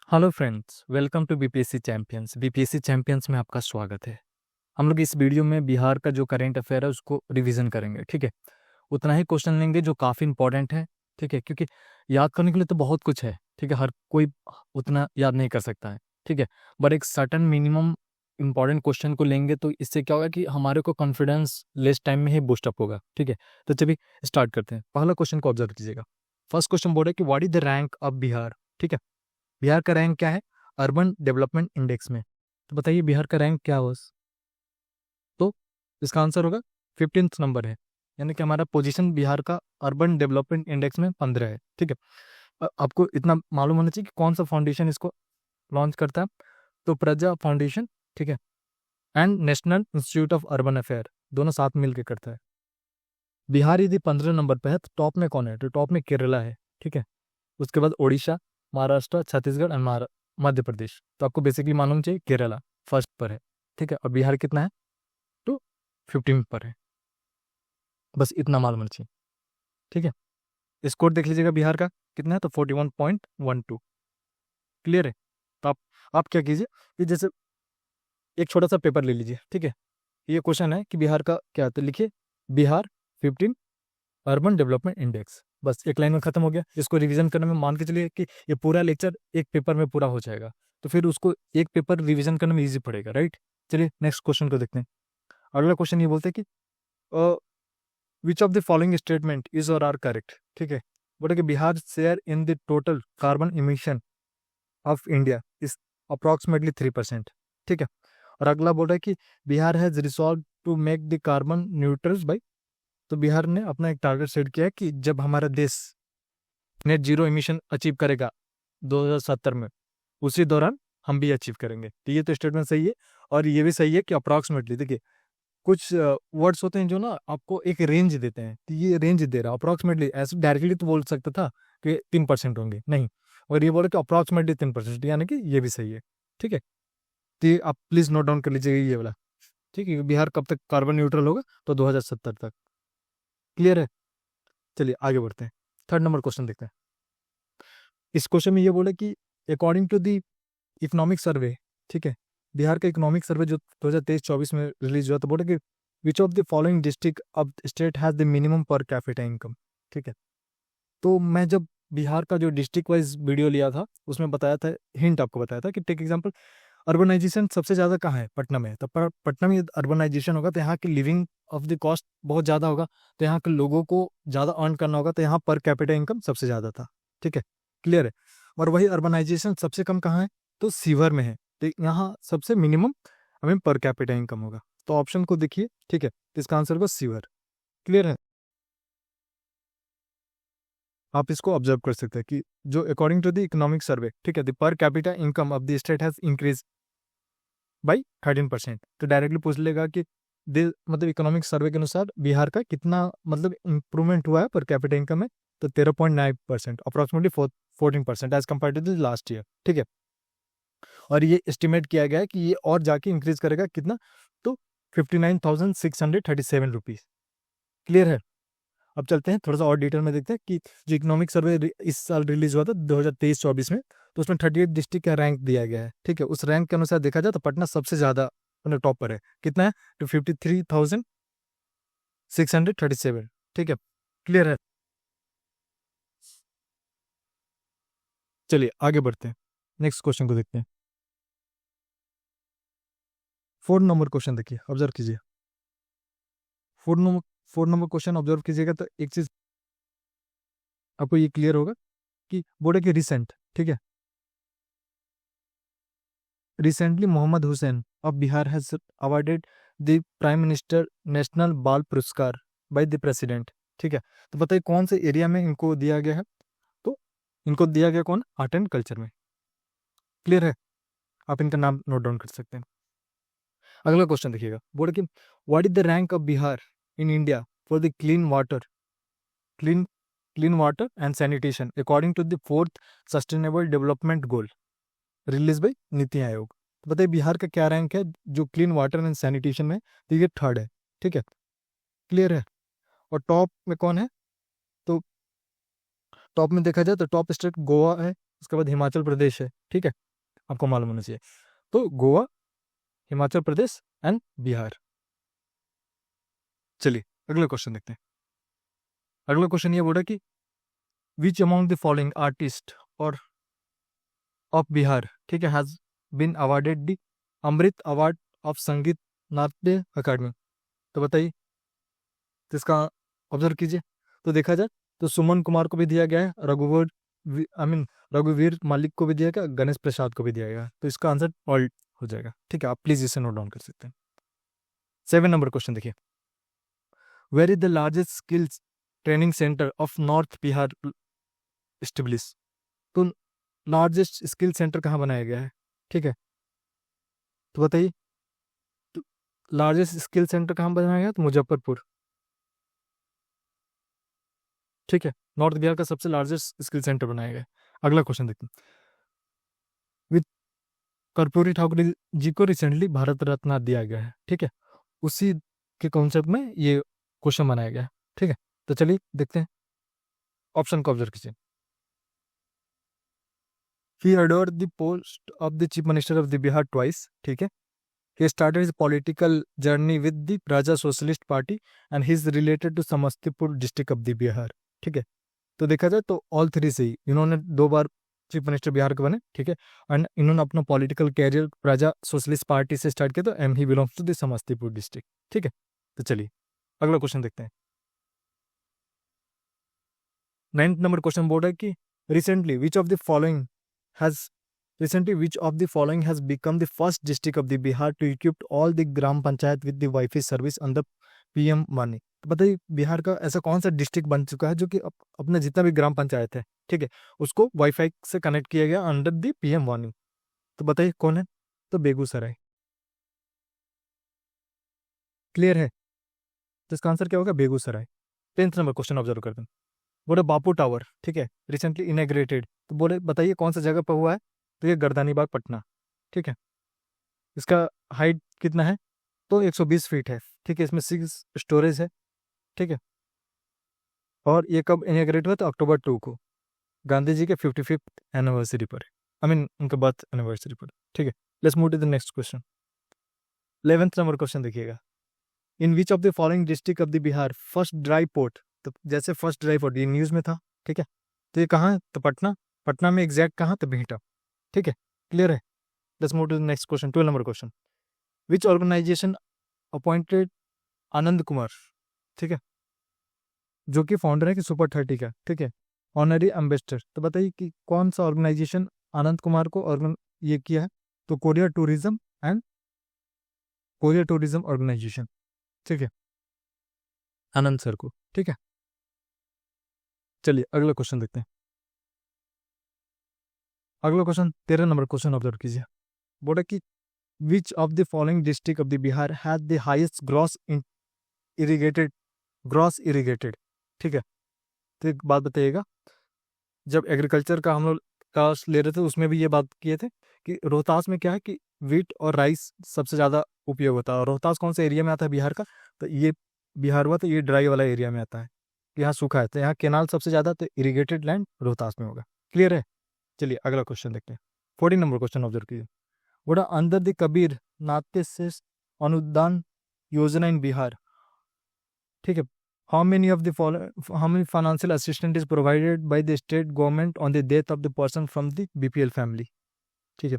Hello friends, welcome to BPSC champions. BPSC champions में आपका स्वागत है। हम लोग इस वीडियो में बिहार का जो करेंट अफेयर है उसको रिवीजन करेंगे। ठीक है, उतना ही क्वेश्चन लेंगे जो काफ़ी इंपॉर्टेंट है। ठीक है, क्योंकि याद करने के लिए तो बहुत कुछ है। ठीक है, हर कोई उतना याद नहीं कर सकता है। ठीक है, बट एक सर्टन मिनिमम इंपॉर्टेंट क्वेश्चन को लेंगे तो इससे क्या होगा कि हमारे को कॉन्फिडेंस लेस टाइम में ही बूस्ट अप होगा। ठीक है, तो चलिए स्टार्ट करते हैं। पहला क्वेश्चन को ऑब्जर्व कीजिएगा। फर्स्ट क्वेश्चन बोल रहा है कि what is the rank of Bihar. ठीक है, बिहार का रैंक क्या है अर्बन डेवलपमेंट इंडेक्स में। तो बताइए बिहार का रैंक क्या हुआ। तो इसका आंसर होगा 15th नंबर है, यानी कि हमारा पोजीशन बिहार का अर्बन डेवलपमेंट इंडेक्स में 15 है। ठीक है, आपको इतना मालूम होना चाहिए कि कौन सा फाउंडेशन इसको लॉन्च करता है। तो प्रजा फाउंडेशन, ठीक है, and national institute of urban affair, दोनों साथ मिलकर करता है। बिहार यदि 15 नंबर पर है तो टॉप में कौन है? तो टॉप में केरला है। ठीक है, उसके बाद ओडिशा, महाराष्ट्र, छत्तीसगढ़ और मध्य प्रदेश। तो आपको बेसिकली मालूम चाहिए केरला फर्स्ट पर है। ठीक है, और बिहार कितना है? तो 15 पर है। बस इतना मालूम होना चाहिए। ठीक है, स्कोर देख लीजिएगा बिहार का कितना है, तो 41.12। क्लियर है? तो आप क्या कीजिए कि जैसे एक छोटा सा पेपर ले लीजिए। ठीक है, ये क्वेश्चन है कि बिहार का क्या है, तो लिखिए बिहार 15 अर्बन डेवलपमेंट इंडेक्स। बस एक लाइन में खत्म हो गया। इसको रिवीजन करने में मान के चलिए कि ये पूरा लेक्चर एक पेपर में पूरा हो जाएगा, तो फिर उसको एक पेपर रिवीजन करने में इजी पड़ेगा, राइट। चलिए नेक्स्ट क्वेश्चन को देखते हैं। अगला क्वेश्चन ये बोलते हैं कि which of the following statement is or are correct. ठीक है, बोले कि Bihar share in the total carbon emission of India is approximately 3%। ठीक है, और अगला बोल रहा है कि Bihar has resolve to make the carbon neutral by. तो बिहार ने अपना एक टारगेट सेट किया है कि जब हमारा देश नेट जीरो इमिशन अचीव करेगा 2070 में, उसी दौरान हम भी अचीव करेंगे। तो ये तो स्टेटमेंट सही है, और ये भी सही है कि अप्रॉक्सीमेटली। देखिए कुछ वर्ड्स होते हैं जो ना आपको एक रेंज देते हैं, तो ये रेंज दे रहा है अप्रॉक्सीमेटली। ऐसे डायरेक्टली तो बोल सकता था कि 3% होंगे, नहीं, और ये बोले कि अप्रॉक्सीमेटली 3%, यानी कि ये भी सही है। ठीक है, तो ये आप प्लीज नोट डाउन कर लीजिएगा ये वाला। ठीक है, बिहार कब तक कार्बन न्यूट्रल होगा? तो 2070 तक। क्लियर है? चलिए आगे बढ़ते हैं। थर्ड नंबर क्वेश्चन देखते हैं। इस क्वेश्चन में ये बोले कि according to the economic survey, ठीक है, बिहार का इकोनॉमिक सर्वे जो 2023-24 में रिलीज हुआ, तो बोले कि which of the following district of state has the minimum पर कैपिटा इनकम। ठीक है, तो मैं जब बिहार का जो डिस्ट्रिक्ट वाइज वीडियो लिया था उसमें बताया था, हिंट आपको बताया था कि टेक एग्जांपल, अर्बनाइजेशन सबसे ज़्यादा कहाँ है? पटना में है। तो पटना में अर्बनाइजेशन होगा तो यहाँ की लिविंग ऑफ द कॉस्ट बहुत ज़्यादा होगा, तो यहाँ के लोगों को ज़्यादा अर्न करना होगा, तो यहाँ पर कैपिटा इनकम सबसे ज़्यादा था। ठीक है, क्लियर है? और वही अर्बनाइजेशन सबसे कम कहाँ है? तो सीवर में है, तो यहाँ सबसे मिनिमम हमें पर कैपिटा इनकम होगा। तो ऑप्शन को देखिए। ठीक है, तो इसका आंसर होगा सीवर। क्लियर है? आप इसको ऑब्जर्व कर सकते हैं कि जो according to the economic survey, ठीक है, the per capita income of the state has increase by 13%। तो डायरेक्टली पूछ लेगा कि मतलब इकोनॉमिक सर्वे के अनुसार बिहार का कितना मतलब इंप्रूवमेंट हुआ है पर कैपिटा इनकम में? तो 13.9%, approximately 14% as compare to the last year. ठीक है, और ये एस्टिमेट किया गया है कि ये और जाके इंक्रीज करेगा कितना? तो 59,637 रुपीज। क्लियर है? अब चलते हैं थोड़ा सा और डिटेल में देखते हैं कि जो इकोनॉमिक सर्वे इस साल रिलीज हुआ था 2023-24 में, तो उसमें 38 डिस्ट्रिक्ट का रैंक दिया गया है। ठीक है, उस रैंक के अनुसार देखा जाए तो पटना सबसे ज्यादा मतलब टॉप पर है। कितना है? तो 53,637। ठीक है, क्लियर है? चलिए आगे बढ़ते हैं, नेक्स्ट क्वेश्चन को देखते हैं। 4 नंबर क्वेश्चन देखिए, ऑब्जर्व कीजिए। 4 नंबर क्वेश्चन ऑब्जर्व कीजिएगा तो एक चीज आपको ये क्लियर होगा कि बोर्ड के रिसेंट, ठीक है, recently Mohammad Hussain of Bihar has awarded the prime minister national Bal Puraskar by the president. ठीक है, तो बताइए कौन से एरिया में इनको दिया गया है? तो इनको दिया गया कौन? आर्ट एंड कल्चर में। क्लियर है? आप इनका नाम नोट डाउन कर सकते हैं। अगला क्वेश्चन देखिएगा, बोर्ड कि what is the rank of Bihar in India for the clean clean water and sanitation according to the fourth sustainable development goal release by NITI Aayog. तो बताइए बिहार का क्या रैंक है जो क्लीन वाटर एंड सैनिटेशन में? तो ये थर्ड है। ठीक है, क्लियर है? और टॉप में कौन है? तो टॉप में देखा जाए तो टॉप स्टेट गोवा है, उसके बाद हिमाचल प्रदेश है, ठीक है, आपको मालूम होना चाहिए। तो गोवा, हिमाचल प्रदेश एंड बिहार। चलिए अगला क्वेश्चन देखते हैं। अगला क्वेश्चन ये बोला कि which among the following artist are of Bihar, ठीक है, has been awarded the Amrit award of Sangeet Natak अकादमी। तो बताइए, तो इसका ऑब्जर्व कीजिए। तो देखा जाए तो सुमन कुमार को भी दिया गया है, रघुवीर मालिक को भी दिया गया, गणेश प्रसाद को भी दिया गया। तो इसका आंसर ऑल हो जाएगा, ठीक है, आप प्लीज इसे नोट डाउन कर सकते हैं। 7 नंबर क्वेश्चन देखिए, where is the largest skills training centre of north Bihar establish. तो लार्जेस्ट स्किल सेंटर कहाँ बनाया गया है, ठीक है, तो बताइए, तो लार्जेस्ट स्किल सेंटर कहाँ बनाया गया, तो मुजफ्फरपुर, ठीक है, नॉर्थ बिहार का सबसे लार्जेस्ट स्किल सेंटर बनाया गया है। अगला क्वेश्चन देखते हैं, विद कर्पूरी ठाकुर जी को रिसेंटली भारत रत्न दिया गया है, ठीक है, उसी के कॉन्सेप्ट में ये क्वेश्चन बनाया गया है, ठीक है। तो चलिए देखते हैं, ऑप्शन को ऑब्जर्व कीजिए। He adored the post of the chief minister of the Bihar twice, ठीक है। He started his political journey with the Praja Socialist Party and he is related to Samastipur district of the Bihar, ठीक है। तो देखा जाए तो all three से ही इन्होंने 2 बार चीफ मिनिस्टर बिहार के बने, ठीक है, एंड इन्होंने अपना political career Praja socialist party से स्टार्ट किया, तो um he belongs to the Samastipur district, ठीक है। तो चलिए अगला क्वेश्चन देखते हैं। 9th नंबर क्वेश्चन बोल रहा है कि recently which of the following has become the first district of the Bihar to equip all the gram panchayat with the Wi-Fi service under PM Money। तो बताइए बिहार का ऐसा कौन सा डिस्ट्रिक्ट बन चुका है जो कि अपने जितना भी ग्राम पंचायत है, ठीक है, उसको वाईफाई से कनेक्ट किया गया अंडर द PM वानी। तो बताइए कौन है, तो बेगूसराय, क्लियर है, तो इसका आंसर क्या होगा, Begusarai. 10th number question observe करते हैं, बोले बापू टावर, ठीक है, रिसेंटली इनेग्रेटेड, तो बोले बताइए कौन सा जगह पर हुआ है, तो ये गर्दानीबाग पटना, ठीक है। इसका हाइट कितना है, तो 120 फीट है, ठीक है, इसमें 6 स्टोरेज है, ठीक है, और ये कब इनेग्रेट हुआ, तो अक्टूबर 2 को गांधी जी के 55th एनिवर्सरी पर, आई मीन उनके बर्थ एनिवर्सरी पर, ठीक है। Let's move to the next question. 11th number question देखिएगा, in which of the following district of the Bihar first dry port, तो जैसे फर्स्ट ड्राई पोर्ट ये न्यूज में था, ठीक है, तो ये कहाँ है, तो पटना, पटना में एग्जैक्ट कहाँ, तो बिहटा, ठीक है, क्लियर है। Let's move to the next question, 12 number question, which organisation appointed Anand Kumar, ठीक है, जो कि फाउंडर है कि सुपर 30 का, ठीक है, ऑनरी एम्बेसडर। तो बताइए कि कौन सा ऑर्गेनाइजेशन आनंद कुमार को ये किया है, तो कोरिया टूरिज्म ऑर्गेनाइजेशन, ठीक है, आनंद सर को, ठीक है। चलिए अगला क्वेश्चन देखते हैं। अगला क्वेश्चन 13 नंबर क्वेश्चन ऑब्जर्व कीजिए, बोला कि which of the following district of the Bihar has the highest gross irrigated, ठीक है। तो एक बात बताइएगा, जब एग्रीकल्चर का हम लोग क्लास ले रहे थे उसमें भी ये बात किए थे कि रोहतास में क्या है कि वीट और राइस सबसे ज़्यादा उपयोग होता है, और रोहतास कौन से एरिया में आता है बिहार का, तो ये बिहार हुआ, तो ये ड्राई वाला एरिया में आता है, यहाँ सूखा है, तो यहाँ केनाल सबसे ज़्यादा, तो इरिगेटेड लैंड रोहतास में होगा, क्लियर है। चलिए अगला क्वेश्चन देखते हैं। 14 नंबर क्वेश्चन ऑब्जर्व कीजिए, बोला अंडर द कबीर नाट्य से अनुदान योजना इन बिहार, ठीक है, how many financial assistance is provided by the state government on the death of the person from the BPL family, ठीक है,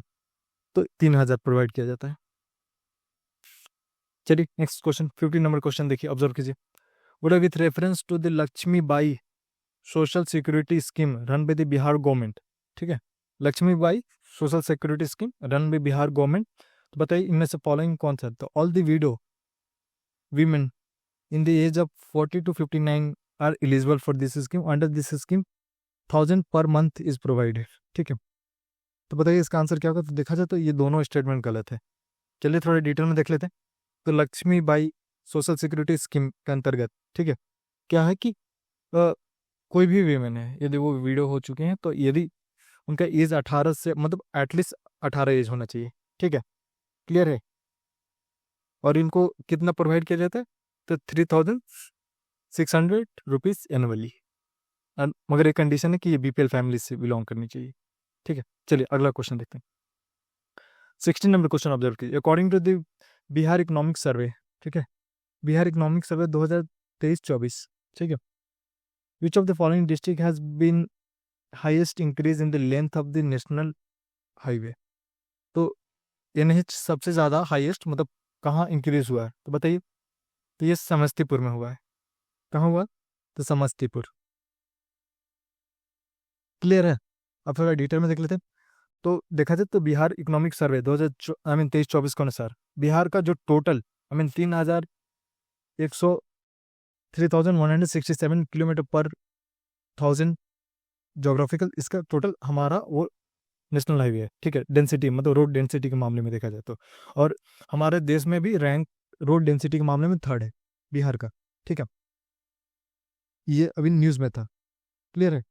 तो 3000 प्रोवाइड किया जाता है। चलिए नेक्स्ट क्वेश्चन 15 नंबर क्वेश्चन देखिए, ऑब्जर्व कीजिए, बोला with reference to the Lakshmi Bai social security scheme run by the Bihar government, ठीक है, Lakshmi Bai social security scheme run by Bihar government. तो बताइए इनमें से फॉलोइंग कौन सा है, तो all the widow women in the age of 40 to 59 are eligible for this scheme. Under this scheme 1000 per month is provided, ठीक है। तो बताइए इसका आंसर क्या होगा, तो देखा जाए तो ये दोनों स्टेटमेंट गलत है। चलिए थोड़ा डिटेल में देख लेते हैं। तो Lakshmi Bai social security scheme के अंतर्गत, ठीक है, क्या है कि कोई भी वीमेन है यदि वो वीडियो हो चुके हैं, तो यदि उनका एज 18 से मतलब एटलीस्ट 18 एज होना चाहिए, ठीक है, क्लियर है, और इनको कितना प्रोवाइड किया जाता है, तो 3600 रुपीज़ एनुअली, मगर एक कंडीशन है कि ये BPL फैमिली से बिलोंग करनी चाहिए, ठीक है, चलिए अगला क्वेश्चन देखते हैं। 16 नंबर क्वेश्चन ऑब्जर्व कीजिए। According to the Bihar economic survey, ठीक है, बिहार इकोनॉमिक सर्वे 2023-24, ठीक है, which of the following district has been highest increase in the length of the national highway. तो एनएच सबसे ज़्यादा हाईएस्ट मतलब कहाँ इंक्रीज हुआ है, तो बताइए। तो ये समस्तीपुर में हुआ है। कहाँ हुआ? तो समस्तीपुर। क्लियर है? अब थोड़ा डिटेल में देख लेते हैं। तो देखा जाए तो बिहार इकोनॉमिक सर्वे 2023-24 के अनुसार बिहार का जो टोटल 3,167 किलोमीटर पर 1000 जोग्राफिकल, इसका टोटल हमारा वो नेशनल हाईवे है, ठीक है, डेंसिटी मतलब रोड डेंसिटी के मामले में देखा जाए तो। और हमारे देश में भी रैंक रोड डेंसिटी के मामले में थर्ड है बिहार का, ठीक है। ये अभी न्यूज़ में था। क्लियर है?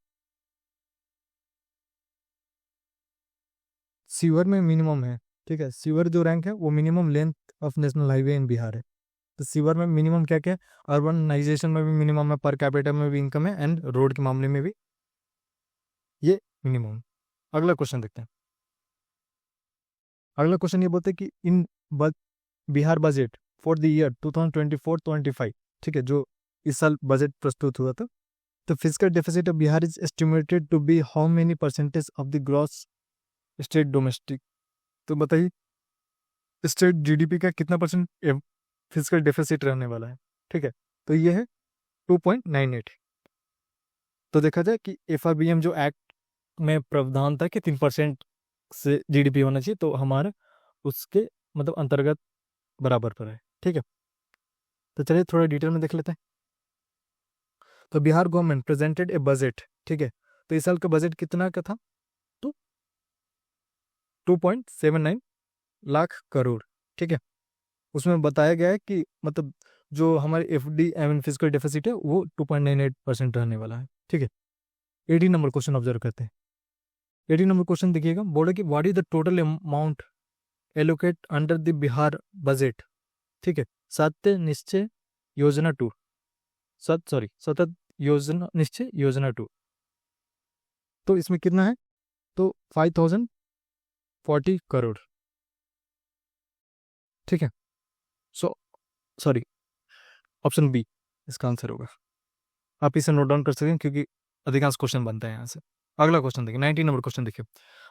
सीवर में मिनिमम है, ठीक है, सीवर जो रैंक है वो minimum length of national highway in Bihar है। तो सीवर में मिनिमम क्या क्या है? अर्बनाइजेशन में भी मिनिमम है, पर कैपिटल में भी इनकम है, एंड रोड के मामले में भी ये मिनिमम। अगला क्वेश्चन देखते हैं। अगला क्वेश्चन ये बोलते हैं कि in Bihar budget for the year 2024-25, ठीक है, जो इस साल बजट प्रस्तुत हुआ था, तो physical deficit of Bihar is estimated to be how many percentage of the gross state domestic. तो बताइए स्टेट जीडीपी का कितना परसेंट फिजिकल डेफिसिट रहने वाला है, ठीक है। तो ये है 2.98। तो देखा जाए कि एफआरबीएम जो एक्ट में प्रावधान था कि 3% से जीडीपी होना चाहिए, तो हमारा उसके मतलब अंतर्गत बराबर पर है, ठीक है। तो चलिए थोड़ा डिटेल में देख लेते हैं। तो बिहार गवर्नमेंट प्रेजेंटेड ए बजट, ठीक है, तो इस साल का बजट कितना का था? तो 2.79 लाख करोड़, ठीक है। उसमें बताया गया है कि मतलब जो हमारे F D I mean physical deficit है वो 2.98% रहने वाला है, ठीक है। 18 नंबर क्वेश्चन ऑब्जर्व करते हैं। 18 नंबर क्वेश्चन देखिएगा, बोले कि what is the total amount allocate under the Bihar budget, ठीक है, सत्य निश्चय योजना 2, सतत योजना निश्चय योजना 2। तो इसमें कितना है? तो 5040 करोड़, ठीक है। सो सॉरी, ऑप्शन बी इसका आंसर होगा। आप इसे नोट डाउन कर सकते हैं क्योंकि अधिकांश क्वेश्चन बनता है यहाँ से। अगला क्वेश्चन देखिए, 19 नंबर क्वेश्चन देखिए,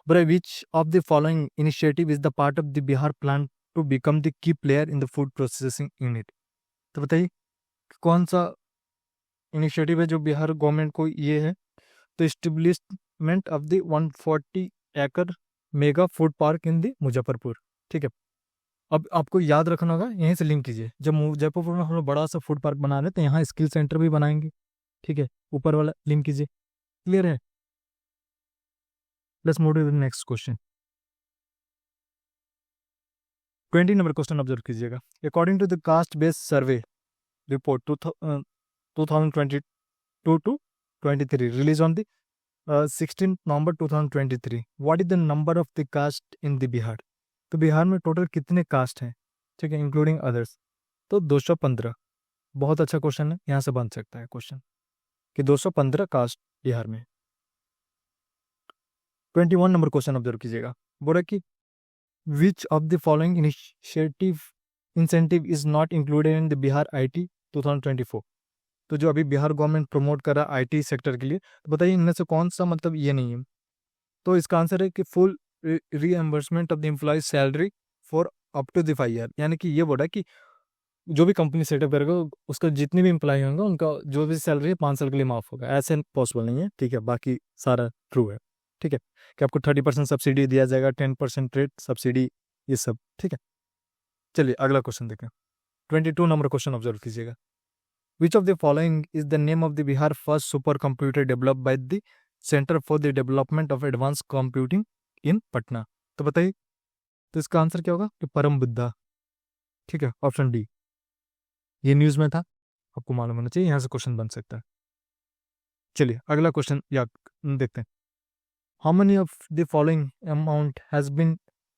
ब्रो which of the following initiative is the part of the Bihar plan to become the key player in the food processing unit. तो बताइए कौन सा इनिशिएटिव है जो बिहार गवर्नमेंट को ये है? तो एस्टेब्लिशमेंट ऑफ द 140 एकड़ mega food park in the Muzaffarpur, ठीक है। अब आपको याद रखना होगा, यहीं से लिंक कीजिए, जब मुजफ्फरपुर में हम लोग बड़ा सा फूड पार्क बना रहे हैं तो यहाँ स्किल सेंटर भी बनाएंगे, ठीक है, ऊपर वाला लिंक कीजिए। क्लियर है? Let's move to the next question. 20 number question observe कीजिएगा। According to the caste based survey report 2022 to 23 release on the 16 November 2023, what is the number of the caste in the Bihar. तो बिहार में total कितने cast हैं, ठीक है, including others? तो 215। बहुत अच्छा क्वेश्चन है, यहाँ से बन सकता है क्वेश्चन कि 215 कास्ट बिहार में। 21 नंबर क्वेश्चन ऑब्जर्व कीजिएगा, बोला कि which of the following incentive is not included in the Bihar IT 2024। तो जो अभी बिहार गवर्नमेंट प्रमोट कर रहा है आईटी सेक्टर के लिए, तो बताइए इनमें से कौन सा मतलब ये नहीं है? तो इसका आंसर है कि full reimbursement of the employ salary for up to the 5 year. यानी कि ये बोला कि जो भी कंपनी सेटअप करेगा उसका जितने भी एम्प्लॉय होंगे उनका जो भी सैलरी है 5 साल के लिए माफ होगा। ऐसे पॉसिबल नहीं है, ठीक है, बाकी सारा ट्रू है, ठीक है, कि आपको 30% सब्सिडी दिया जाएगा, 10% रेट सब्सिडी, ये सब, ठीक है। चलिए अगला क्वेश्चन देखें। 22 नंबर क्वेश्चन ऑब्जर्व कीजिएगा, विच of the following is the name of the Bihar first super computer developed by the centre for the development of advance computing in Patna. तो बताइए तो इसका आंसर क्या होगा? कि परम बुद्धा, ठीक है, ऑप्शन डी। ये न्यूज़ में था, आपको मालूम होना चाहिए, यहाँ से क्वेश्चन बन सकता है। चलिए अगला क्वेश्चन याद देखते हैं। How many of the following amount has been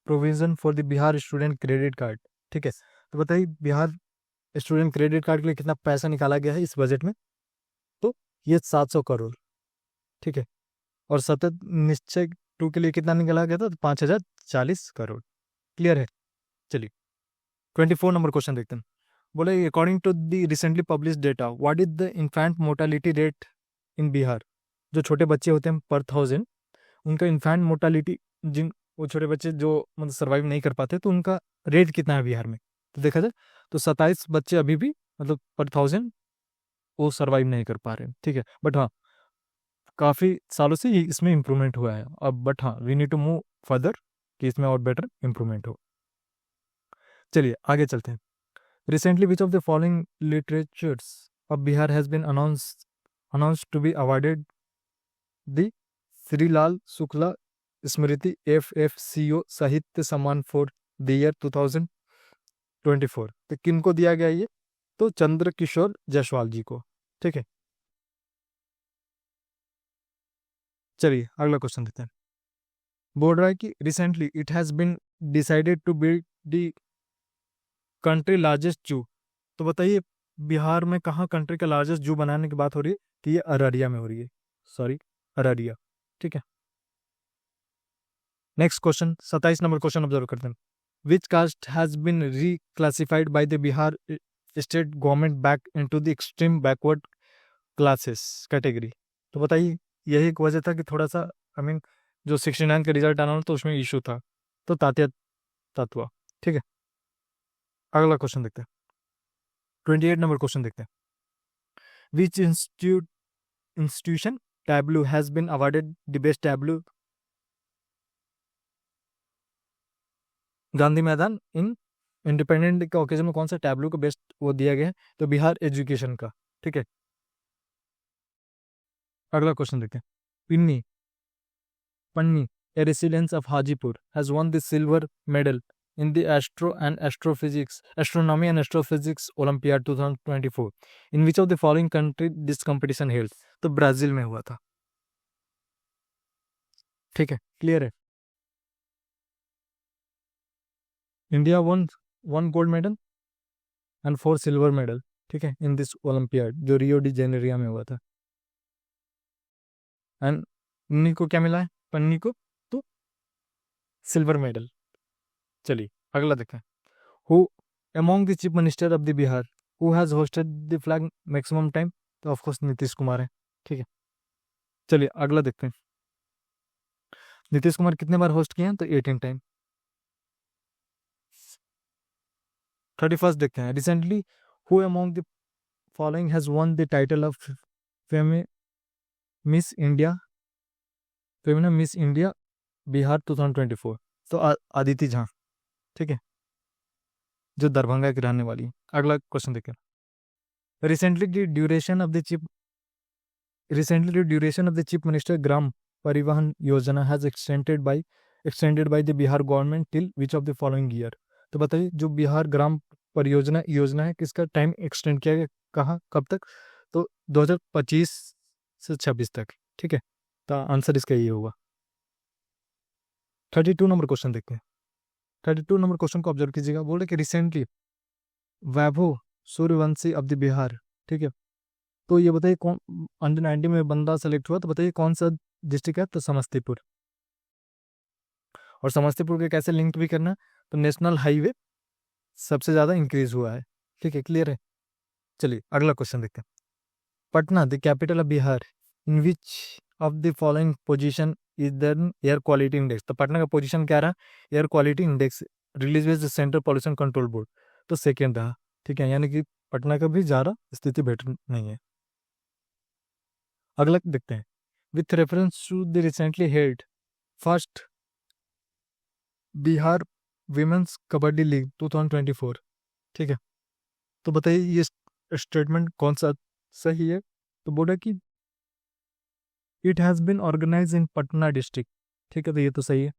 provision for the Bihar student credit card, ठीक है। तो बताइए बिहार स्टूडेंट क्रेडिट कार्ड के लिए कितना पैसा निकाला गया है इस बजट में? तो ये 700 करोड़, ठीक है। और सतत निश्चय टू के लिए कितना निकला गया था? तो 5040 करोड़। क्लियर है? चलिए 24 नंबर क्वेश्चन देखते हैं। बोले according to the recently publish data what is the infant mortality rate in Bihar? जो छोटे बच्चे होते हैं पर 1000, उनका इन्फेंट मोर्टालिटी, जिन वो छोटे बच्चे जो मतलब सर्वाइव नहीं कर पाते, तो उनका रेट कितना है बिहार में? तो देखा जाए तो 27 बच्चे अभी भी मतलब पर 1000 वो सर्वाइव नहीं कर पा रहे हैं। ठीक है, बट हाँ काफ़ी सालों से ये इसमें इम्प्रूवमेंट हुआ है अब, बट हाँ we need to move further कि इसमें और बेटर इम्प्रूवमेंट हो। चलिए आगे चलते हैं। Recently which of the following literatures of Bihar has been announced to be awarded the Shrilal Shukla Smriti FFCO Sahitya सम्मान फॉर द ईयर 2024। तो किन को दिया गया ये? तो चंद्र किशोर जायसवाल जी को। ठीक है, चलिए अगला क्वेश्चन देते हैं। बोल रहा है कि recently it has been decided to build the country largest zoo. तो बताइए बिहार में कहाँ कंट्री का लार्जेस्ट जू बनाने की बात हो रही है? कि ये अररिया में हो रही है, सॉरी अररिया। ठीक है, next question 27 number question observe करते हैं। Which caste has been reclassified by the Bihar state government back into the extreme backward classes category? तो बताइए यही एक वजह था कि थोड़ा सा आई मीन जो 69 का रिजल्ट आना तो उसमें इशू था, तो तात्या तत्व। ठीक है, अगला क्वेश्चन देखते हैं। 28 नंबर क्वेश्चन देखते हैं। Which institution tableau has been awarded the best tableau Gandhi Maidan in independent day के ओकेजन में? कौन सा टैब्लू का बेस्ट वो दिया गया है? तो बिहार एजुकेशन का। ठीक है, अगला क्वेश्चन देखते हैं। पन्नी a residence of Hajipur has won the silver medal in the astronomy and astrophysics Olympiad 2024 in which of the following country this competition held? तो ब्राजील में हुआ था। ठीक है, क्लियर है? India one gold medal and 4 silver medal. ठीक है, in this olympiad जो रियो डी जेनेरिया में हुआ था। एंड पन्नी को क्या मिला है? पन्नी को तो सिल्वर मेडल। चलिए अगला देखते हैं। Who among the chief minister of the Bihar who has hosted the flag maximum time? तो ऑफकोर्स नीतीश कुमार है। ठीक है, चलिए अगला देखते हैं। नीतीश कुमार कितने बार होस्ट किए हैं? तो 18 टाइम। 31 देखते हैं। Recently who among the following has one the title of miss India Femina miss India Bihar 2024? तो आदिति झा। ठीक है, जो दरभंगा की रहने वाली है। अगला क्वेश्चन देखते हैं। Recently the duration of the chief minister Gram Parivahan Yojana has extended by the Bihar government till which of the following year? तो बताइए जो बिहार ग्राम परियोजना योजना है किसका टाइम एक्सटेंड किया गया, कहाँ, कब तक? तो 2025 से 26 तक। ठीक है, तो आंसर इसका ये होगा। 32 नंबर क्वेश्चन देखते हैं। 32 नंबर क्वेश्चन को ऑब्जर्व कीजिएगा। बोल रहे कि recently Vaibhav Suryavanshi of the Bihar. ठीक है, तो ये बताइए कौन अंडर 90 में बंदा सेलेक्ट हुआ? तो बताइए कौन सा डिस्ट्रिक्ट है? तो समस्तीपुर। और समस्तीपुर के कैसे लिंक भी करना? तो नेशनल हाईवे सबसे ज़्यादा इंक्रीज हुआ है। ठीक है, क्लियर है? चलिए अगला क्वेश्चन देखते हैं। Patna the capital of Bihar in which of the following position is then air quality index? तो पटना का पोजीशन क्या रहा? Air quality index release with central pollution control board, तो सेकेंड रहा। ठीक है, यानी कि पटना का भी ज़्यादा स्थिति बेटर नहीं है। अगला देखते हैं। With reference to the recently held first Bihar women's kabaddi league 2024। ठीक है, तो बताइए ये स्टेटमेंट कौन सा सही है? तो बोला कि it has been organise in Patna district. ठीक है, तो ये तो सही है।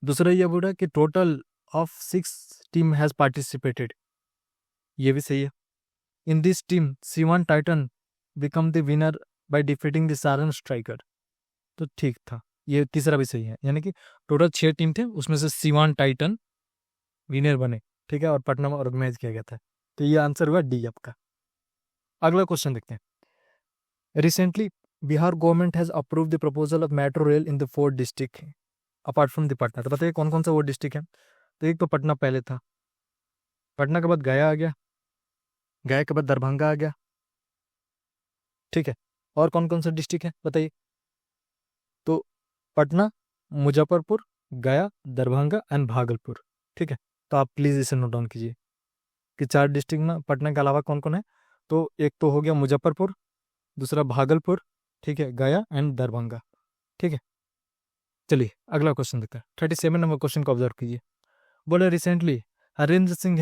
दूसरा ये बोला कि total of 6 team has participated, ये भी सही है। In this team C1 Titan become the winner by defeating the Saran striker, तो ठीक था। ये तीसरा भी सही है, यानी कि टोटल 6 टीम थे, उसमें से C1 टाइटन विनर बने। ठीक है, और पटना में ऑर्गेनाइज किया गया था। तो ये आंसर हुआ डी आपका। अगला क्वेश्चन देखते हैं। Recently Bihar government has approve the proposal of metro rail in the 4 district apart from the Patna. तो बताइए कौन कौन सा वो डिस्ट्रिक्ट है। तो एक तो पटना पहले था, पटना के बाद गया आ गया, गया के बाद दरभंगा आ गया, ठीक है। और कौन कौन सा डिस्ट्रिक्ट है बताइए। तो पटना, मुजफ्फरपुर, गया, दरभंगा एंड भागलपुर, ठीक है। तो आप प्लीज़ इसे नोट डाउन कीजिए कि 4 डिस्ट्रिक्ट में पटना के अलावा कौन कौन है। तो एक तो हो गया मुजफ्फरपुर, दूसरा भागलपुर, ठीक है, गया एंड दरभंगा, ठीक है। चलिए अगला क्वेश्चन देखते हैं। 37 नंबर क्वेश्चन को ऑब्जर्व कीजिए। बोले recently Harendra Singh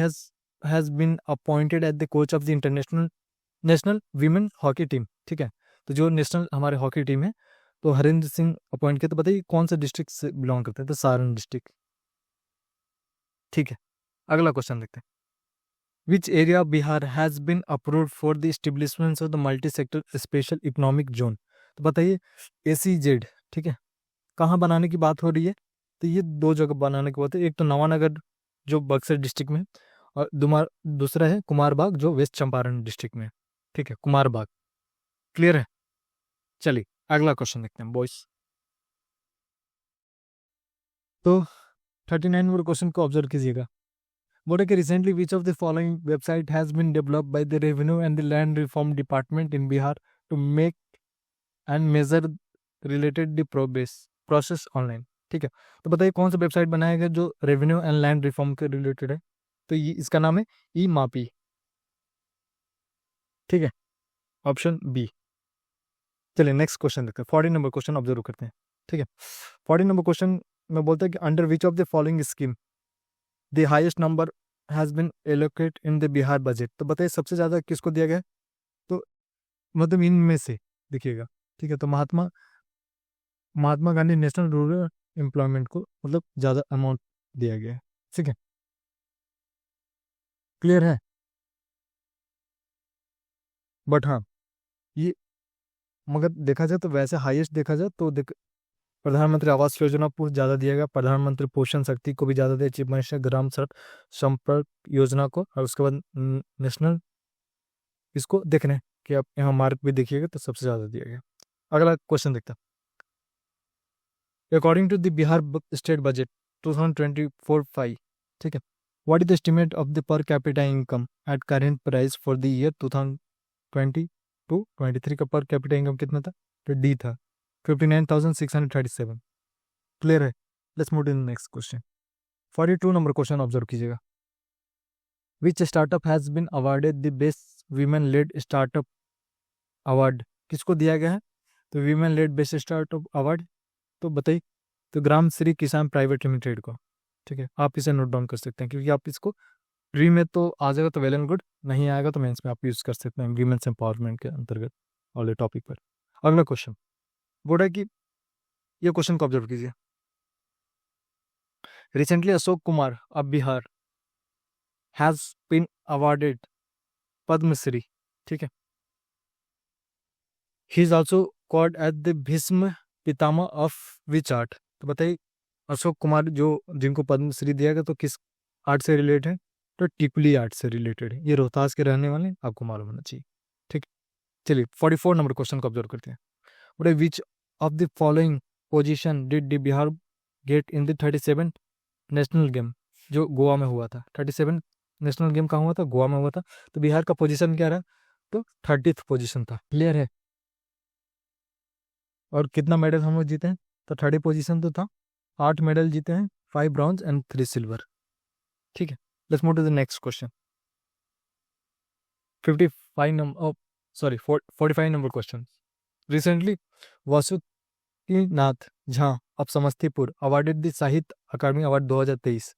has been appointed at the coach of the international national women hockey team, ठीक है। तो जो नेशनल हमारे हॉकी टीम है, तो हरेंद्र सिंह अपॉइंट किया। तो बताइए कौन सा डिस्ट्रिक्ट से बिलोंग करते हैं। तो सारण डिस्ट्रिक्ट, ठीक है। अगला क्वेश्चन देखते हैं। Which area Bihar has been approved for the establishment of the multi sector special economic zone. तो बताइए ACZ, ठीक है, कहाँ बनाने की बात हो रही है। तो ये 2 जगह बनाने की बात है। एक तो नवानगर जो बक्सर डिस्ट्रिक्ट में, और दूसरा है कुमारबाग जो वेस्ट चंपारण डिस्ट्रिक्ट में है, ठीक है, कुमारबाग। क्लियर है। चलिए अगला क्वेश्चन देखते हैं बॉयस। तो 39 नंबर क्वेश्चन को ऑब्जर्व कीजिएगा। बोले कि recently which of the following website has been developed by the revenue and the land reform department in Bihar to make and major related the process online, ठीक है। तो बताइए कौन सा वेबसाइट बनाया गया जो रेवेन्यू एंड लैंड रिफॉर्म के रिलेटेड है। तो ये इसका नाम है ई-मापी, ठीक है, ऑप्शन बी। चलिए नेक्स्ट क्वेश्चन देखते हैं। 40 नंबर क्वेश्चन ऑब्जर्व करते हैं, ठीक है। 40 नंबर क्वेश्चन में बोलते हैं कि under which of the following scheme the highest number has been allocate in the Bihar budget. तो बताइए सबसे ज़्यादा किसको दिया गया है। तो मतलब इनमें से देखिएगा, ठीक है। तो Mahatma Gandhi national rural employment को मतलब ज़्यादा अमाउंट दिया गया है, ठीक है। क्लियर है। बट हाँ, ये मगर देखा जाए तो वैसे हाईएस्ट देखा जाए तो देख, प्रधानमंत्री आवास योजना को ज़्यादा दिया गया, प्रधानमंत्री पोषण शक्ति को भी ज़्यादा दिया, चीफ मिनिस्टर ग्राम सड़क संपर्क योजना को, और उसके बाद नेशनल इसको देख रहे हैं कि आप यहाँ मार्क भी देखिएगा तो सबसे ज़्यादा दिया गया। अगला क्वेश्चन देखता है। According to the Bihar state budget 2024-5, ठीक है, what is the estimate of the per capita income at current price for the year 2022-23 का पर कैपिटा इनकम कितना था। तो डी था 59,637। क्लियर है। Let's move to the next question. 42 number question observe कीजिएगा। Which startup has been awarded the best women led startup award, किसको दिया गया है। तो women led best startup award, तो बताइए। तो ग्राम श्री किसान प्राइवेट लिमिटेड को, ठीक है। आप इसे नोट डाउन कर सकते हैं क्योंकि आप इसको प्री में तो आ जाएगा तो वेल एंड गुड, नहीं आएगा तो मेंस में आप यूज कर सकते हैं वीमेंस एम्पावरमेंट के अंतर्गत वाले टॉपिक पर। अगला क्वेश्चन बोल रहा है कि ये क्वेश्चन को ऑब्जर्व कीजिए। Recently Ashok Kumar of Bihar has been awarded Padmashri, ठीक है। He is also called at the Bhishma Pitamah of which art. तो बताइए अशोक कुमार जो जिनको पद्मश्री दिया गया तो किस आर्ट से रिलेटेड है। तो टिपली आर्ट से रिलेटेड है। ये रोहतास के रहने वाले, आपको मालूम होना चाहिए, ठीक। चलिए 44 नंबर क्वेश्चन को ऑब्जर्व करते हैं। बोले विच of the following position did the Bihar get in the 37 national game जो गोवा में हुआ था। 37 नेशनल गेम कहाँ हुआ था, गोवा में हुआ था। तो बिहार का पोजीशन क्या रहा, तो 30th पोजीशन था। क्लियर है। और कितना मेडल हम लोग जीते हैं, तो 30 पोजीशन तो था, 8 मेडल जीते हैं, 5 ब्रॉन्ज एंड 3 सिल्वर, ठीक है। Let's move to the next question. 45 number sorry 45 number question. Recently Vasukinath Jha of Samastipur awarded the Sahitya Akademi award 2023।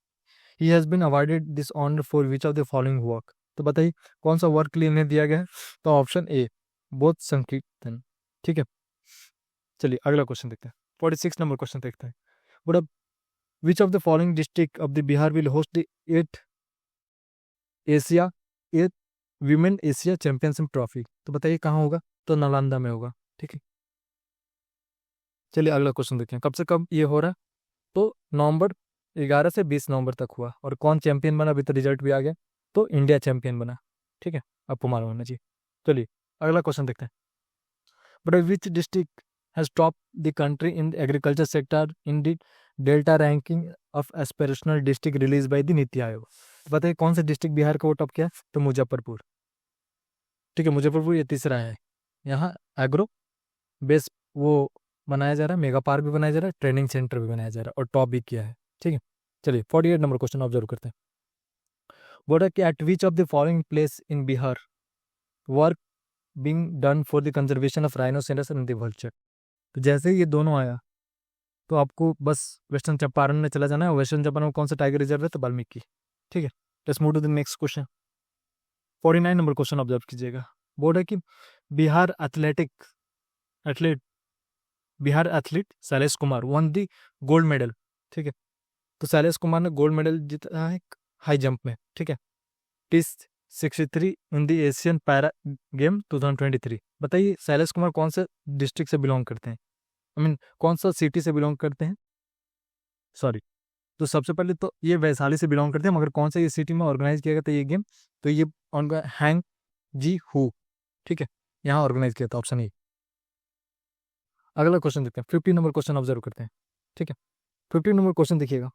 He has been awarded this honour for which of the following work. तो बताइए कौन सा work के लिए इन्हें दिया गया है। तो ऑप्शन ए बोध संकीर्तन, ठीक है। चलिए अगला क्वेश्चन देखते हैं। 46 नंबर क्वेश्चन देखते हैं। But which of the following district of the Bihar will host the 8th women Asia championship trophy. तो बताइए कहाँ होगा, तो नालंदा में होगा, ठीक है। चलिए अगला क्वेश्चन देखते हैं। कब से कब ये हो रहा है, तो नवंबर 11 से 20 नवंबर तक हुआ। और कौन चैंपियन बना, अभी तो रिजल्ट भी आ गया, तो इंडिया चैंपियन बना, ठीक है, आपको मालूम होना चाहिए। चलिए अगला क्वेश्चन देखते हैं। But which district has top the country in agriculture sector in the delta ranking of aspirational district release by the NITI Aayog. बताइए कौन सा डिस्ट्रिक्ट बिहार का वो टॉप किया? तो मुजफ्फरपुर। ठीक है, मुजफ्फरपुर ये तीसरा है। यहाँ एग्रो बेस वो बनाया जा रहा है, मेगा पार्क भी बनाया जा रहा है, ट्रेनिंग सेंटर भी बनाया जा रहा है और टॉप भी किया है। ठीक है, चलिए 48 नंबर क्वेश्चन ऑब्जर्व करते हैं। बोला कि eight which of the following place in Bihar work being done for the conservation of rhinoceros and the vulture. तो जैसे ही ये दोनों आया तो आपको बस वेस्टर्न चंपारण में चला जाना है। वेस्टर्न चंपारण में कौन सा टाइगर रिजर्व है? तो वाल्मीकि। ठीक है, let's move to the next question. 49 number question observe कीजिएगा। बोर्ड है कि Bihar athlete Shailesh Kumar won the gold medal. ठीक है, तो शैलेश कुमार ने गोल्ड मेडल जीता है हाई जंप में। ठीक है, T63 इन दी एशियन पैरा गेम 2023। बताइए शैलेश कुमार कौन से डिस्ट्रिक्ट से बिलोंग करते हैं? कौन सा सिटी से बिलोंग करते हैं? सॉरी, तो सबसे पहले तो ये वैशाली से बिलोंग करते हैं, मगर कौन सा ये सिटी में ऑर्गेनाइज किया गया था ये गेम? तो ये उनका हैंग जी हु। ठीक है, यहाँ ऑर्गेनाइज किया था, ऑप्शन ए। अगला क्वेश्चन देखते हैं, 50 नंबर क्वेश्चन ऑब्जर्व करते हैं। ठीक है, 50 नंबर क्वेश्चन देखिएगा।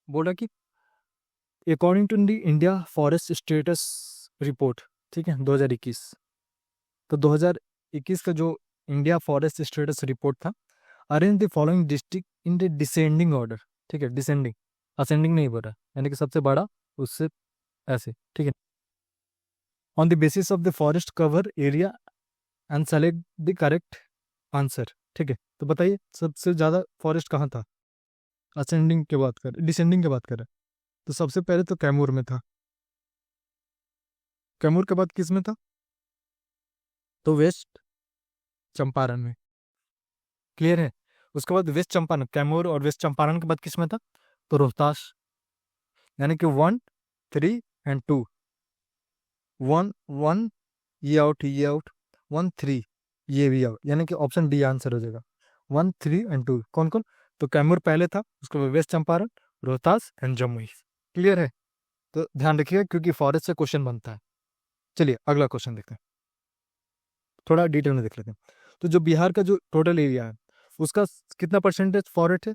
बोला कि according to the India forest status report, ठीक है 2021, तो 2021 का जो इंडिया फॉरेस्ट स्टेटस रिपोर्ट था, arrange the following district in the descending order. ठीक है, डिसेंडिंग, असेंडिंग नहीं बोल रहा, यानी कि सबसे बड़ा उससे ऐसे। ठीक है, on the basis of the forest cover area and select the correct answer. ठीक है, तो बताइए सबसे ज्यादा फॉरेस्ट कहाँ था? असेंडिंग की बात कर, डिसेंडिंग की बात करें तो सबसे पहले तो कैमूर में था। कैमूर के बाद किस में था? तो वेस्ट चंपारण में। क्लियर है? उसके बाद वेस्ट चंपारण, कैमूर और वेस्ट चंपारण के बाद किस में था? तो रोहतास। यानी कि 1, 3 एंड 2, 1 1 ये आउट 1 3 ये भी आउट, यानी कि ऑप्शन डी आंसर हो जाएगा। 1 3 एंड 2 कौन कौन? तो कैमूर पहले था, उसके बाद west Champaran, Rohtas and Jamui. Clear है? तो ध्यान रखिएगा क्योंकि फॉरेस्ट से क्वेश्चन बनता है। चलिए अगला क्वेश्चन देखते हैं, थोड़ा डिटेल में देख लेते हैं। तो जो बिहार का जो टोटल एरिया है उसका कितना परसेंटेज फॉरेस्ट है?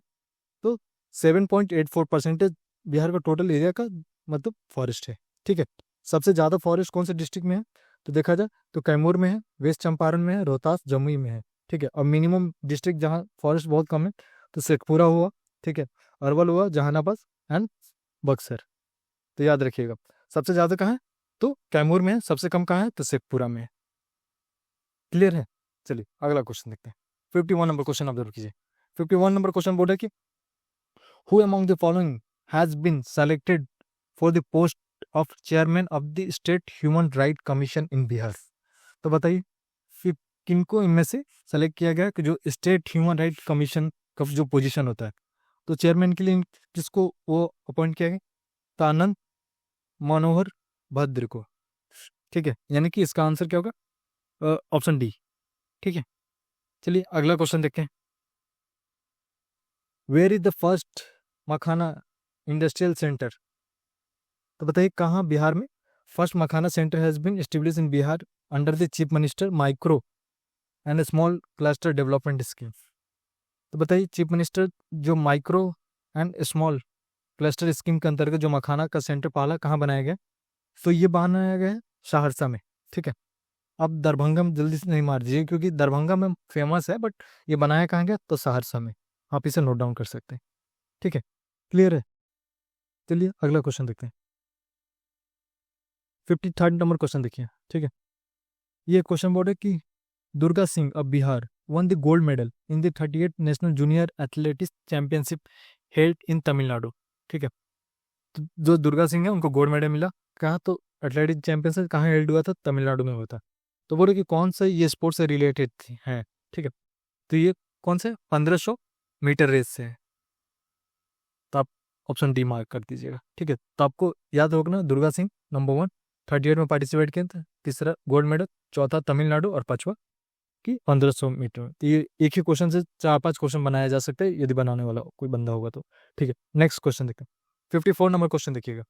तो 7.84% बिहार का टोटल एरिया का मतलब फॉरेस्ट है। ठीक है, सबसे ज़्यादा फॉरेस्ट कौन से डिस्ट्रिक्ट में है? तो देखा जाए तो कैमूर में है, वेस्ट चंपारण में है, रोहतास जमुई में है। ठीक है, और मिनिमम डिस्ट्रिक्ट जहाँ फॉरेस्ट बहुत कम है तो शेखपुरा हुआ, ठीक है, अरवल हुआ, जहानाबाद एंड बक्सर। तो याद रखिएगा सबसे ज़्यादा कहाँ है? तो कैमूर में है, सबसे कम कहाँ है? तो शेखपुरा में है। क्लियर है? चलिए अगला क्वेश्चन देखते हैं। 51 नंबर क्वेश्चन ऑब्जर्व कीजिए। 51 नंबर क्वेश्चन बोल रहा है कि who among the following has been selected for the post of chairman of the state human right commission in Bihar. तो बताइए फिर किनको इनमें से सेलेक्ट किया गया कि जो स्टेट ह्यूमन राइट कमीशन का जो पोजीशन होता है, तो चेयरमैन के लिए किसको वो अपॉइंट किया गया? तो आनंद मनोहर भद्र को। ठीक है, यानी कि इसका आंसर क्या होगा? Option D. ठीक है, चलिए अगला क्वेश्चन देखते हैं। Where is the first makhana industrial centre? तो बताइए कहाँ बिहार में first makhana centre has been establish in Bihar under the chief minister micro and small cluster development scheme. तो बताइए चीफ मिनिस्टर जो micro and small cluster scheme के अंतर्गत जो मखाना का सेंटर पहला कहाँ बनाया गया? तो ये बनाया गया है सहरसा में। ठीक है, अब दरभंगा में जल्दी से नहीं मार दीजिए क्योंकि दरभंगा में फेमस है, बट ये बनाया कहाँ गया? तो सहरसा में। आप इसे नोट डाउन कर सकते हैं। ठीक है, क्लियर है? चलिए अगला क्वेश्चन देखते हैं। 53 नंबर क्वेश्चन देखिए। ठीक है, ये क्वेश्चन बोर्ड है कि Durga Singh of Bihar one the gold medal in the 38th national junior athletics championship held in Tamil Nadu. ठीक है, तो जो दुर्गा सिंह है उनको गोल्ड मेडल मिला कहाँ? तो एथलेटिक्स चैंपियनशिप कहाँ हेल्ड हुआ था? तमिलनाडु में हुआ था। तो बोले कि कौन सा ये स्पोर्ट्स से रिलेटेड है? ठीक है, तो ये कौन से 1500 मीटर रेस से है। तो आप ऑप्शन डी मार्क कर दीजिएगा। ठीक है, तो आपको याद रखना दुर्गा सिंह नंबर 1 38 में पार्टिसिपेट किए थे, तीसरा गोल्ड मेडल, चौथा तमिलनाडु और पांचवा कि 1500 मीटर में। तो ये एक ही क्वेश्चन से 4-5 क्वेश्चन बनाया जा सकता है यदि बनाने वाला कोई बंदा होगा तो। ठीक है, नेक्स्ट क्वेश्चन देखते हैं। 54 नंबर क्वेश्चन देखिएगा।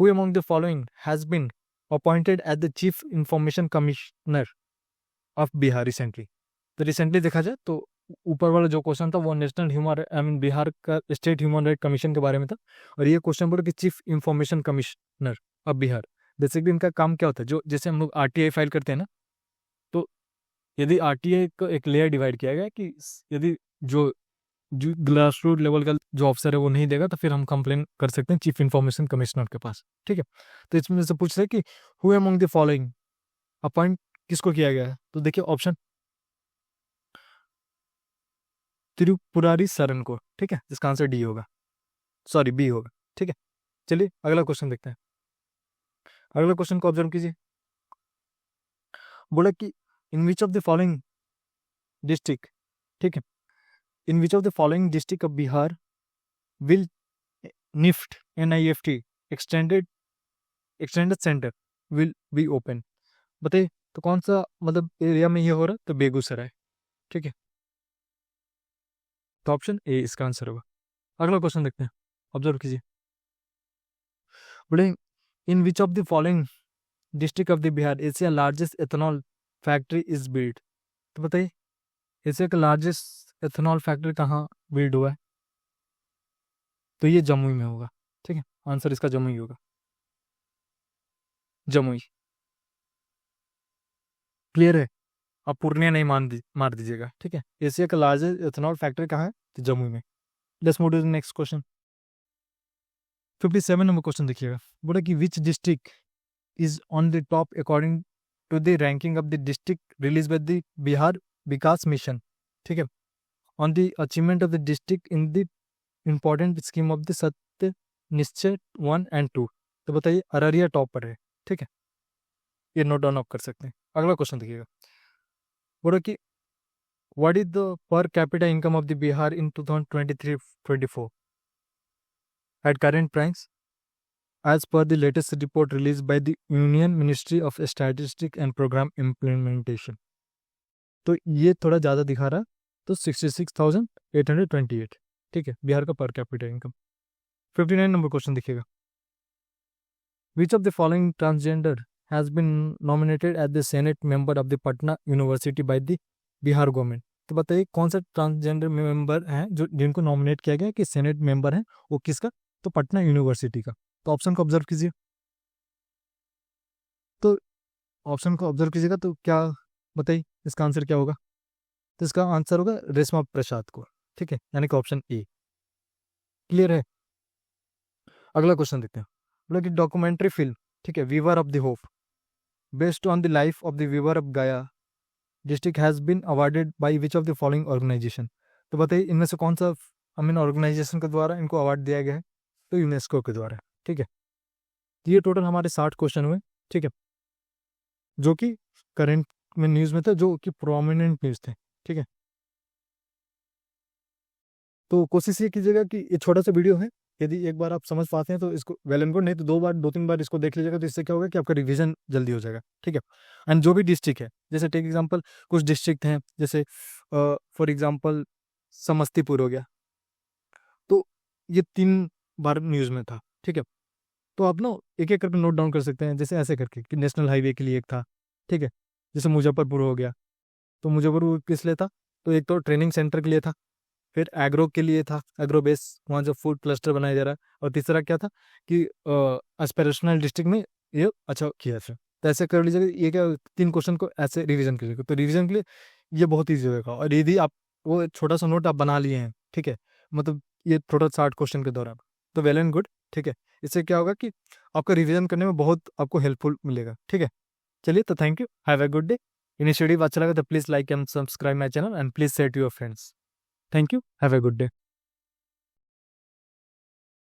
Who among the following has been appointed as the chief information commissioner of Bihar recently? तो रिसेंटली देखा जाए तो ऊपर वाला जो क्वेश्चन था वो national human I mean Bihar का स्टेट ह्यूमन राइट कमीशन के बारे में था, और ये क्वेश्चन बोला कि chief information commissioner of Bihar. Basically इनका काम क्या होता है, जो जैसे हम लोग आरटीआई फाइल करते हैं ना, तो यदि आरटीआई को एक लेयर डिवाइड किया गया कि यदि जो जो ग्रास रूट लेवल का जो ऑफिसर है वो नहीं देगा तो फिर हम कंप्लेन कर सकते हैं चीफ इंफॉर्मेशन कमिश्नर के पास, ठीक है। तो इसमें से पूछ रहे कि who among the following appoint किसको किया गया है, तो देखिए ऑप्शन त्रिपुरारी सरन को, ठीक है, जिसका आंसर डी होगा, सॉरी बी होगा, ठीक है। चलिए अगला क्वेश्चन देखते हैं। अगला क्वेश्चन को ऑब्जर्व कीजिए। बोला कि in which of the following district, ठीक है, in which of the following district of Bihar will NIFT NIFT extended centre will be open. बताइए तो कौन सा मतलब एरिया में ये हो रहा है, तो बेगूसराय, ठीक है। तो ऑप्शन ए इसका आंसर होगा। अगला क्वेश्चन देखते हैं, ऑब्जर्व कीजिए। बोले in which of the following district of the Bihar Asia largest ethanol factory is build. तो बताइए एशिया का लार्जेस्ट एथेनॉल फैक्ट्री कहाँ बिल्ड हुआ है, तो ये जमुई में होगा, ठीक है। आंसर इसका जमुई होगा, जमुई। क्लियर है, आप पूर्णिया नहीं मार दीजिएगा, ठीक है। एशिया का लार्जेस्ट एथेनॉल फैक्ट्री कहाँ है, तो जमुई में। Let's move to the next question. 57 number question देखिएगा। बोला कि which district is on the top according to the ranking of the district release by the Bihar Vikas mission, ठीक है, on the achievement of the district in the important scheme of the Satya Nishchay 1 and 2। तो बताइए Araria top पर है, ठीक है, ये note down आप कर सकते हैं। अगला क्वेश्चन देखिएगा। बोला कि what is the per capita income of the Bihar in 2023-24 at current price as per the latest report released by the Union Ministry of Statistics and Program Implementation। तो ये थोड़ा ज़्यादा दिखा रहा है, तो 66,828, ठीक है, बिहार का पर कैपिटा इनकम। 59 नंबर क्वेश्चन देखिएगा। Which of the following transgender has been nominated as the senate member of the Patna university by the Bihar government. तो बताइए कौन सा ट्रांसजेंडर मेंबर हैं जो जिनको नॉमिनेट किया गया कि सेनेट मेंबर हैं, वो किसका, तो पटना यूनिवर्सिटी का। तो ऑप्शन को ऑब्जर्व कीजिए। तो ऑप्शन को ऑब्जर्व कीजिएगा तो क्या बताइए इसका आंसर क्या होगा, तो इसका आंसर होगा रेशमा प्रसाद को, ठीक है, यानी कि ऑप्शन ए। क्लियर है। अगला क्वेश्चन देखते हैं। बोला कि डॉक्यूमेंट्री फिल्म, ठीक है, weaver of the hope based on the life of the weaver of Gaya district has been awarded by which of the following organisation. तो बताइए इनमें से कौन सा ऑर्गेनाइजेशन के द्वारा इनको अवार्ड दिया गया है, तो यूनेस्को के द्वारा, ठीक है। ये टोटल हमारे 60 क्वेश्चन हुए, ठीक है, जो कि करंट में न्यूज़ में थे, जो कि प्रोमिनेंट न्यूज़ थे, ठीक है। तो कोशिश ये कीजिएगा कि ये छोटा सा वीडियो है, यदि एक बार आप समझ पाते हैं तो इसको वेल एंड गुड, नहीं तो 2 3 बार इसको देख लीजिएगा, तो इससे क्या होगा कि आपका रिवीजन जल्दी हो जाएगा, ठीक है। एंड जो भी डिस्ट्रिक्ट है, जैसे टेक एग्जांपल कुछ डिस्ट्रिक्ट हैं, जैसे फॉर एग्जांपल समस्तीपुर हो गया, तो ये 3 बार न्यूज़ में था, ठीक है। तो आप ना एक एक करके नोट डाउन कर सकते हैं, जैसे ऐसे करके कि नेशनल हाईवे के लिए एक था, ठीक है, जैसे मुजफ्फरपुर हो गया, तो मुजफ्फरपुर किस लिए था, तो एक तो ट्रेनिंग सेंटर के लिए था, फिर एग्रो के लिए था, एग्रो बेस वहाँ जो फूड क्लस्टर बनाया जा रहा है, और तीसरा क्या था कि एस्पिरेशनल डिस्ट्रिक्ट में ये अच्छा किया था। तो ऐसे कर लीजिएगा, ये क्या 3 क्वेश्चन को ऐसे रिवीजन कीजिएगा, तो रिवीजन के लिए ये बहुत ईजी होगा। और यदि आप वो छोटा सा नोट आप बना लिए हैं, ठीक है, मतलब ये टोटल 60 क्वेश्चन के दौरान, तो वेल एंड गुड, ठीक है। इससे क्या होगा कि आपका रिवीजन करने में बहुत आपको हेल्पफुल मिलेगा, ठीक है। चलिए तो thank you, have a good day. Initiative अच्छा लगा तो please like and subscribe my channel and please share to your friends. Thank you, have a good day.